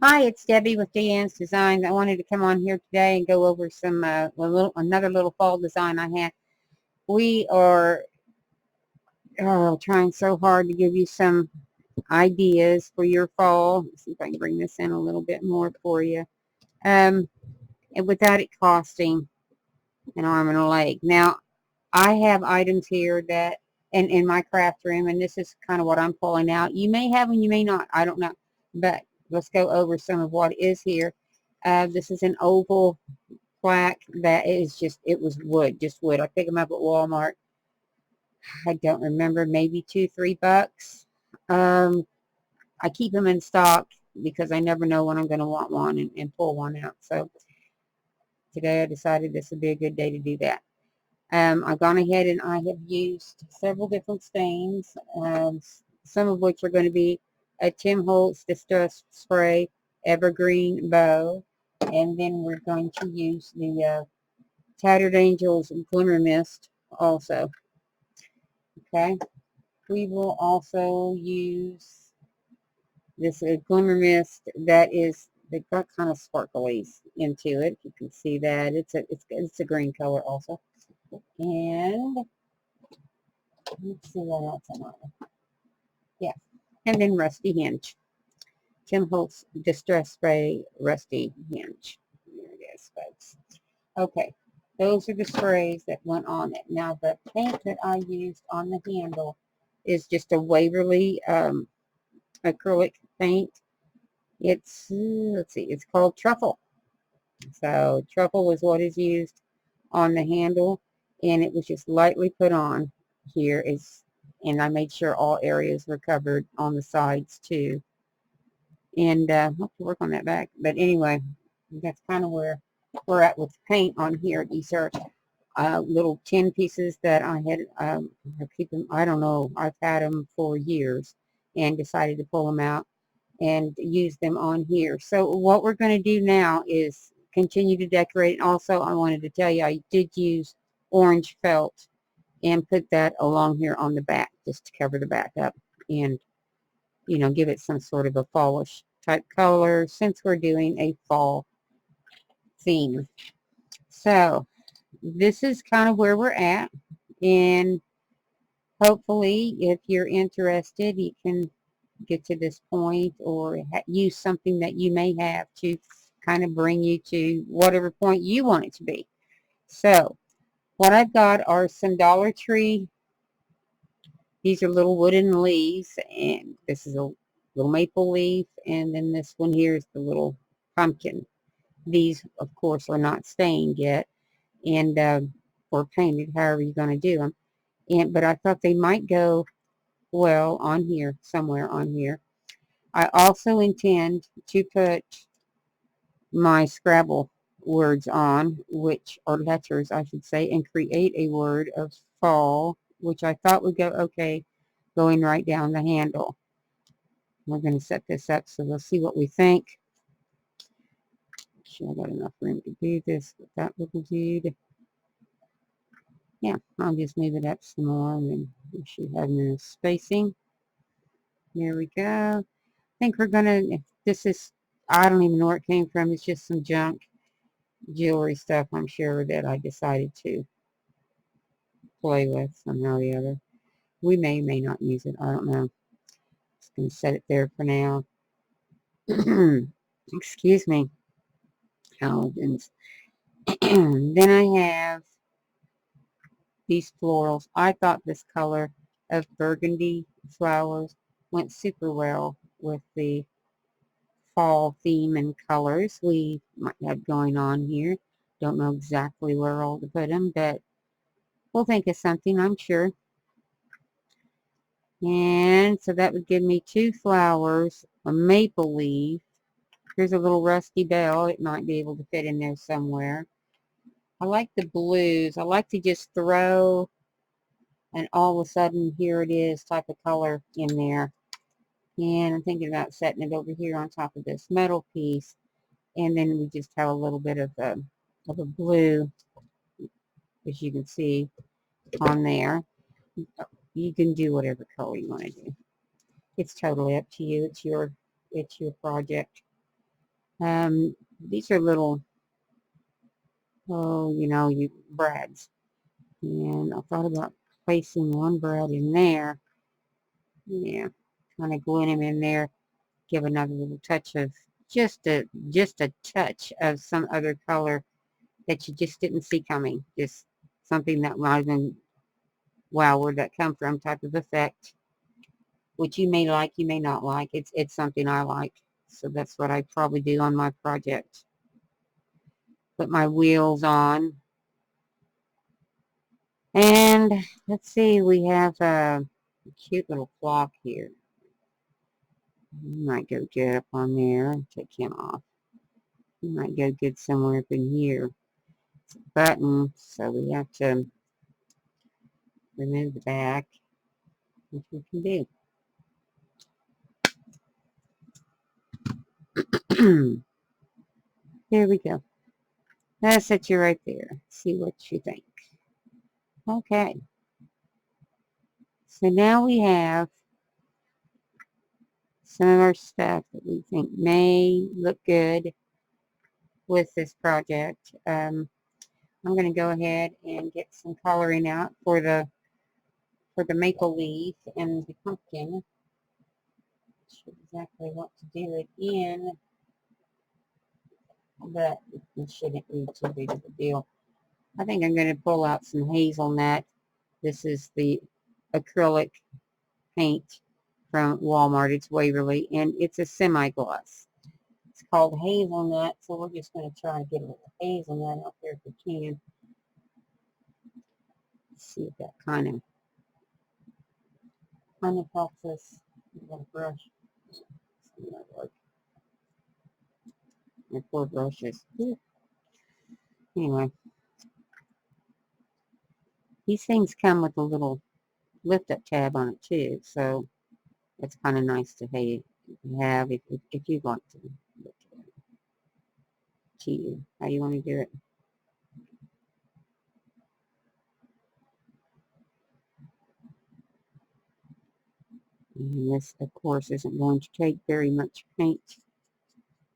Hi, it's Debbie with D.Ann's Designs. I wanted to come on here today and go over some another little fall design I had. We are trying so hard to give you some ideas for your fall. Let's see if I can bring this in a little bit more for you. Um, and without it costing an arm and a leg. Now, I have items here that in my craft room, and this is kind of what I'm pulling out. You may have them, you may not. I don't know. But let's go over some of what is here. This is an oval plaque that is just, it was wood, just wood. I picked them up at Walmart. I don't remember, maybe $2, $3. Um, I keep them in stock because I never know when I'm going to want one and pull one out. So today I decided this would be a good day to do that. I've gone ahead and I have used several different stains, some of which are going to be a Tim Holtz Distress Spray Evergreen Bow, and then we're going to use the Tattered Angels Glimmer Mist also. Okay, we will also use this Glimmer Mist that is, they've got kind of sparklies into it. You can see that it's a green color also. And let's see what else I'm on. Yeah. And then Rusty Hinge. Tim Holtz Distress Spray Rusty Hinge. There it is, folks. Okay. Those are the sprays that went on it. Now, the paint that I used on the handle is just a Waverly acrylic paint. It's, let's see, it's called Truffle. So, Truffle is what is used on the handle, and it was just lightly put on here. And I made sure all areas were covered on the sides too. And I'll have to work on that back. But anyway, that's kind of where we're at with paint on here. These are little tin pieces that I had. I keep them. I don't know. I've had them for years, and decided to pull them out and use them on here. So what we're going to do now is continue to decorate. And also, I wanted to tell you I did use orange felt and put that along here on the back just to cover the back up and, you know, give it some sort of a fallish type color since we're doing a fall theme. So this is kind of where we're at, and hopefully if you're interested you can get to this point or use something that you may have to kind of bring you to whatever point you want it to be. So what I've got are some Dollar Tree. These are little wooden leaves, and this is a little maple leaf, and then this one here is the little pumpkin. These, of course, are not stained yet, and or painted, however you're going to do them. But I thought they might go well on here, somewhere on here. I also intend to put my Scrabble words on, which are letters, I should say, and create a word of fall, which I thought would go okay going right down the handle. We're going to set this up so we'll see what we think. Sure, I got enough room to do this with that little dude. Yeah, I'll just move it up some more and then we should have enough spacing. There we go. I think we're going to, this is, I don't even know where it came from. It's just some junk jewelry stuff, I'm sure, that I decided to play with somehow or the other. We may not use it. I don't know. Just going to set it there for now. Excuse me. Allergens. Then I have these florals. I thought this color of burgundy flowers went super well with the fall theme and colors we might have going on here. Don't know exactly where all to put them, but we'll think of something, I'm sure. And so that would give me two flowers, a maple leaf. Here's a little rusty bell. It might be able to fit in there somewhere. I like the blues. I like to just throw and all of a sudden here it is type of color in there. And I'm thinking about setting it over here on top of this metal piece. And then we just have a little bit of a blue, as you can see on there. You can do whatever color you want to do. It's totally up to you. It's your project. These are little, oh, you know, you brads. And I thought about placing one brad in there. Yeah, kind of gluing him in there. Give another little touch of just a touch of some other color that you just didn't see coming. Just something that might have been, wow, where'd that come from type of effect, which you may like, you may not like. It's something I like. So that's what I probably do on my project. Put my wheels on. And let's see, we have a cute little clock here. Might go good up on there. Take him off. He might go good somewhere up in here. It's a button, so we have to remove the back, which we can do. There we go. That'll set you right there. See what you think. Okay. So now we have some of our stuff that we think may look good with this project. I'm going to go ahead and get some coloring out for the maple leaf and the pumpkin. Not sure exactly what to do it in, but it shouldn't be too big of a deal. I think I'm going to pull out some hazelnut. This is the acrylic paint from Walmart. It's Waverly, and it's a semi-gloss. It's called hazelnut, so we're just going to try to get a little hazelnut out there if we can. Let's see if that kind of helps us. I'm going to brush. My poor brushes. Anyway, these things come with a little lift-up tab on it too, so it's kind of nice to have if you want to. To you, how you want to do it. And this, of course, isn't going to take very much paint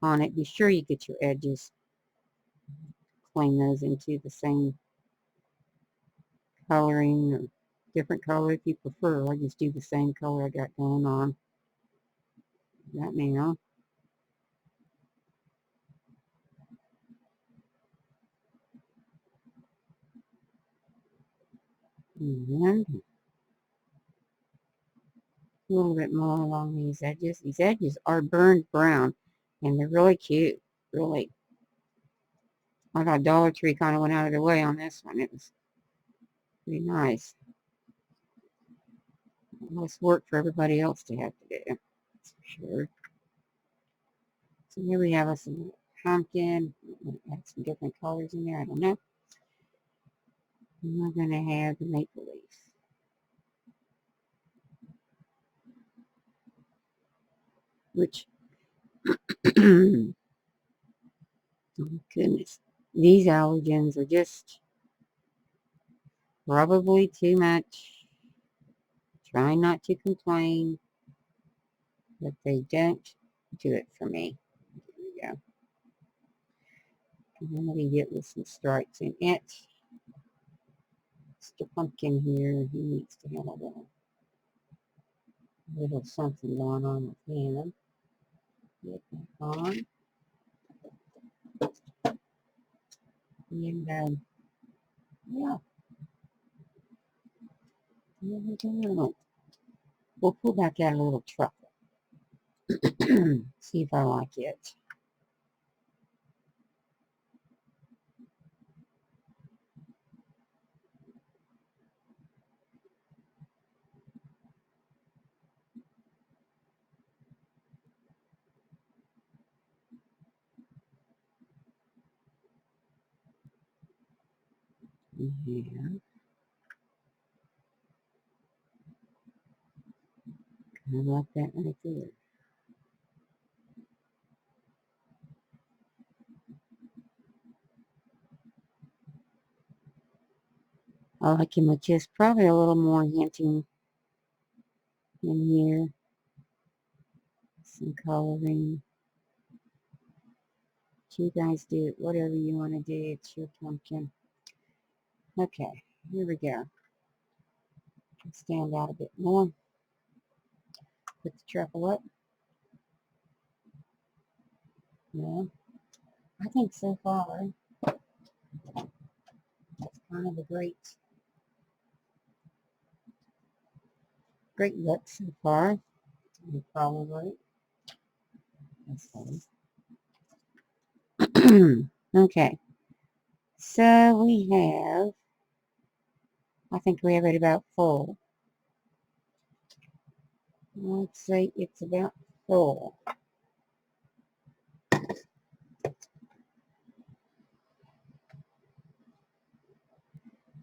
on it. Be sure you get your edges, clean those into the same coloring or different color if you prefer. I just do the same color I got going on right now. And a little bit more along these edges. These edges are burned brown, and they're really cute. Really, I thought Dollar Tree kind of went out of their way on this one. It was pretty nice. Less work for everybody else to have to do. That's for sure. So here we have us some pumpkin. Add some different colors in there. I don't know. And we're going to have the maple leaf. Which, oh goodness, these allergens are just probably too much. Try not to complain, but they don't do it for me. There we go. And I'm going to get with some stripes in it. Mr. Pumpkin here, he needs to have a little something going on with him. Get that on. And, yeah. We'll pull back out a little truffle. See if I like it. Yeah. I like that right there. I like him with just probably a little more hinting in here. Some coloring. You guys do whatever you want to do. It's your pumpkin. Okay, here we go. Stand out a bit more. Put the treble up. Yeah, I think so far that's kind of a great look so far. You're probably okay. So we have, I think we have it about full. Let's say it's about full.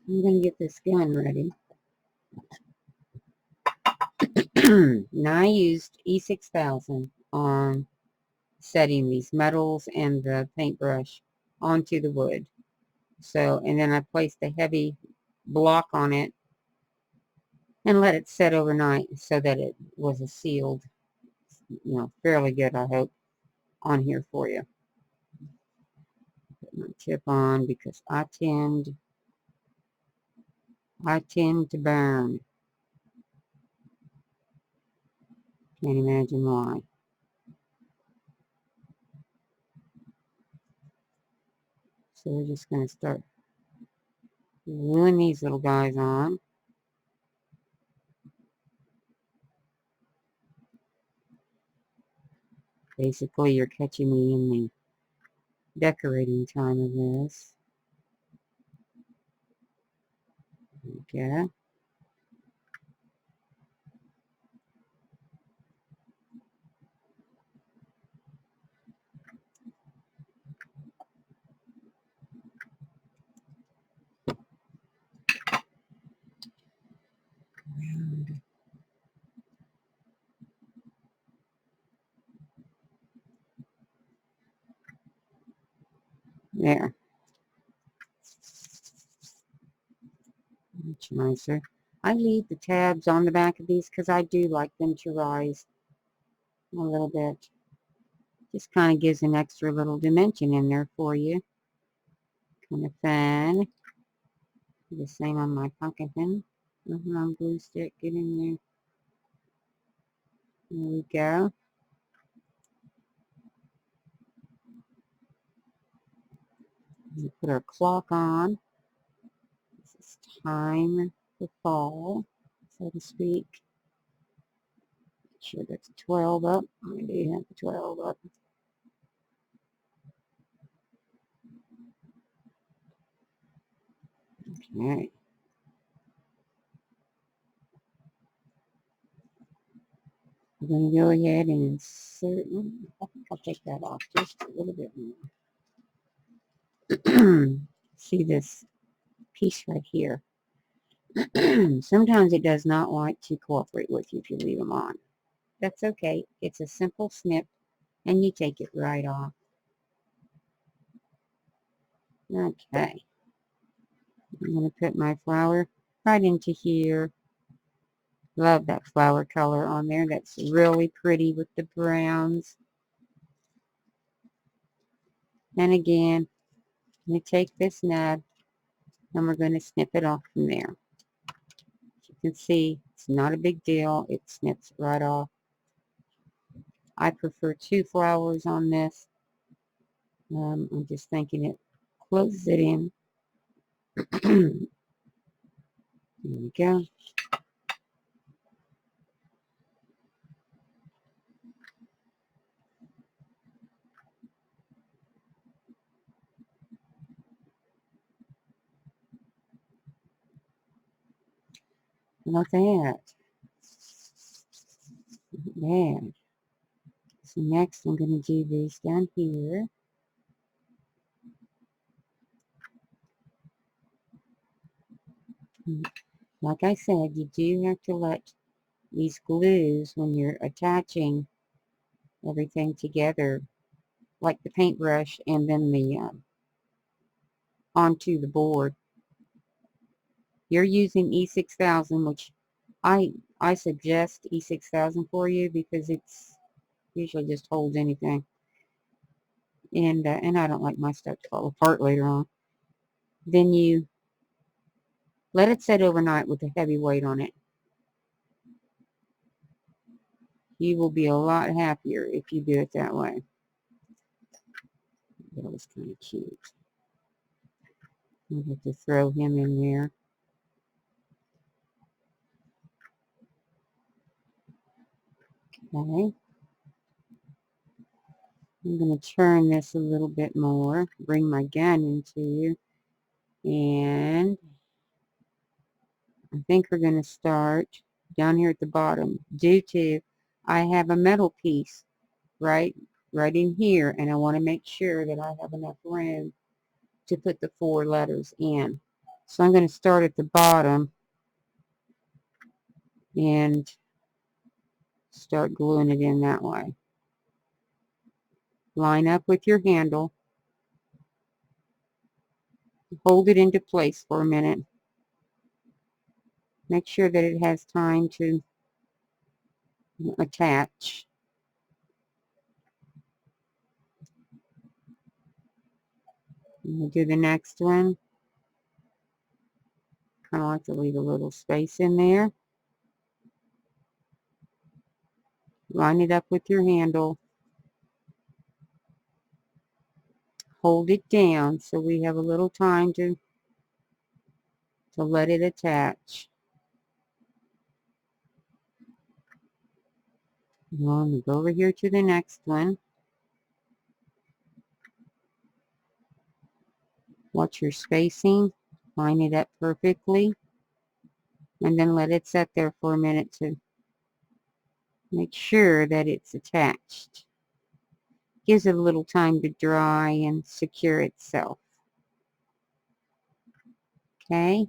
I'm going to get this gun ready. Now I used E6000 on setting these metals and the paintbrush onto the wood. So, and then I placed a heavy block on it and let it set overnight so that it was a sealed, fairly good, I hope, on here for you. Put my tip on because I tend to burn. Can't imagine why. So we're just going to start gluing these little guys on. Basically, you're catching me in the decorating time of this. Okay. There. Much nicer. I leave the tabs on the back of these because I do like them to rise a little bit. Just kind of gives an extra little dimension in there for you. Kind of fun. The same on my pumpkin pin. On glue stick. Get in there. There we go. We put our clock on. This is time to fall, so to speak. Make sure that's 12 up. I do have the 12 up. Okay. I'm going to go ahead and insert. I think I'll take that off just a little bit more. See this piece right here? Sometimes it does not want to cooperate with you if you leave them on. That's okay. It's a simple snip and you take it right off. Okay. I'm going to put my flower right into here. Love that flower color on there. That's really pretty with the browns. And again, I'm going to take this nub and we're going to snip it off from there. As you can see, it's not a big deal. It snips right off. I prefer 2 flowers on this. I'm just thinking it closes it in. There we go. Like that. There. So next I'm going to do this down here. Like I said, you do have to let these glues, when you're attaching everything together, like the paintbrush and then the onto the board. You're using E6000, which I suggest E6000 for you because it's usually just holds anything. and I don't like my stuff to fall apart later on. Then you let it set overnight with a heavy weight on it. You will be a lot happier if you do it that way. That was kind of cute. I have to throw him in there. Okay. I'm going to turn this a little bit more, bring my gun into you, and I think we're going to start down here at the bottom. Due to I have a metal piece right in here, and I want to make sure that I have enough room to put the 4 letters in. So I'm going to start at the bottom and start gluing it in that way. Line up with your handle. Hold it into place for a minute. Make sure that it has time to attach. We'll do the next one. Kind of like to leave a little space in there. Line it up with your handle. Hold it down so we have a little time to let it attach. I'm going to go over here to the next one. Watch your spacing. Line it up perfectly. And then let it sit there for a minute to make sure that it's attached. Gives it a little time to dry and secure itself. Okay.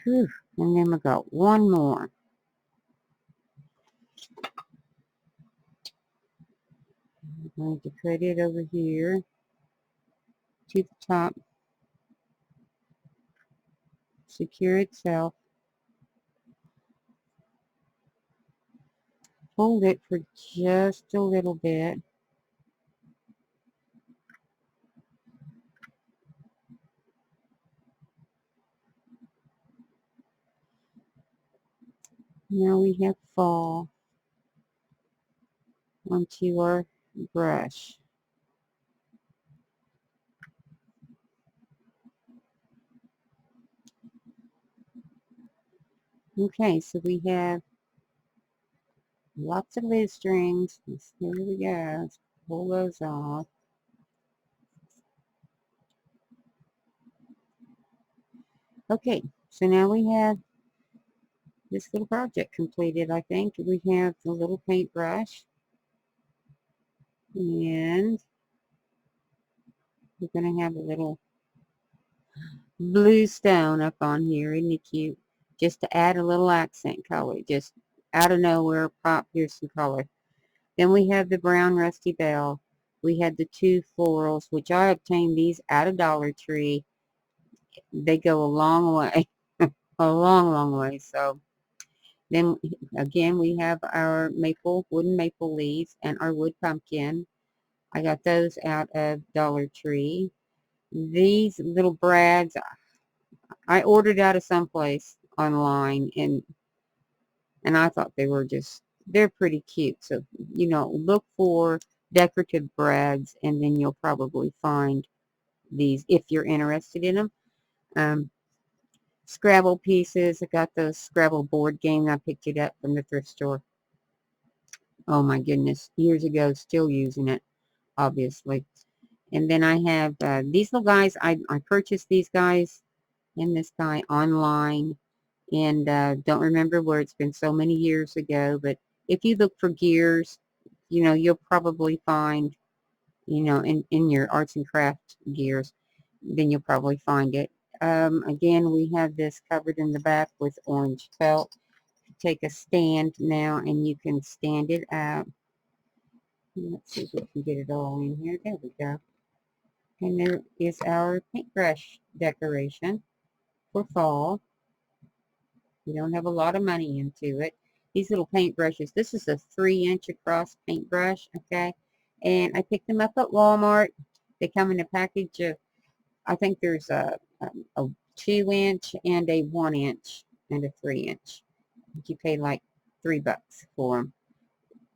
Whew. And then we got one more. I'm going to put it over here to the top. Secure itself. Hold it for just a little bit. Now we have fall onto our brush. Okay, so we have lots of lid strings. Here we go. Let's pull those off. Okay, so now we have this little project completed. I think we have the little paintbrush, and we're going to have a little blue stone up on here. Isn't it cute? Just to add a little accent color. Just out of nowhere, pop, here's some color. Then we have the brown rusty bell. We had the 2 florals, which I obtained these at a Dollar Tree. They go a long way. A long, long way. So then again, we have our wooden maple leaves and our wood pumpkin. I got those out of Dollar Tree. These little brads, I ordered out of someplace online, and I thought they're pretty cute. So, look for decorative brads, and then you'll probably find these if you're interested in them. Scrabble pieces. I got those Scrabble board game. I picked it up from the thrift store. Oh my goodness. Years ago, still using it, obviously. And then I have these little guys. I purchased these guys and this guy online, and don't remember where. It's been so many years ago. But if you look for gears, you'll probably find, in your arts and craft gears, then you'll probably find it. Again, we have this covered in the back with orange felt. Take a stand now, and you can stand it out. Let's see if we can get it all in here. There we go. And there is our paintbrush decoration for fall. You don't have a lot of money into it. These little paintbrushes, this is a 3-inch across paintbrush, okay? And I picked them up at Walmart. They come in a package of, I think there's a 2-inch and a 1-inch and a 3-inch. You pay like $3 for them.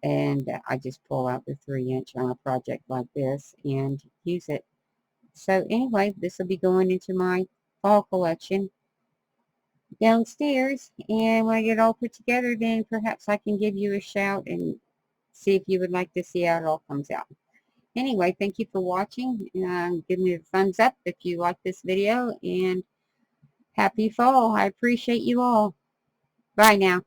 And I just pull out the 3-inch on a project like this and use it. So anyway, this will be going into my fall collection downstairs, and when I get it all put together, then perhaps I can give you a shout and see if you would like to see how it all comes out. Anyway, thank you for watching. Give me a thumbs up if you like this video, and happy fall. I appreciate you all. Bye now.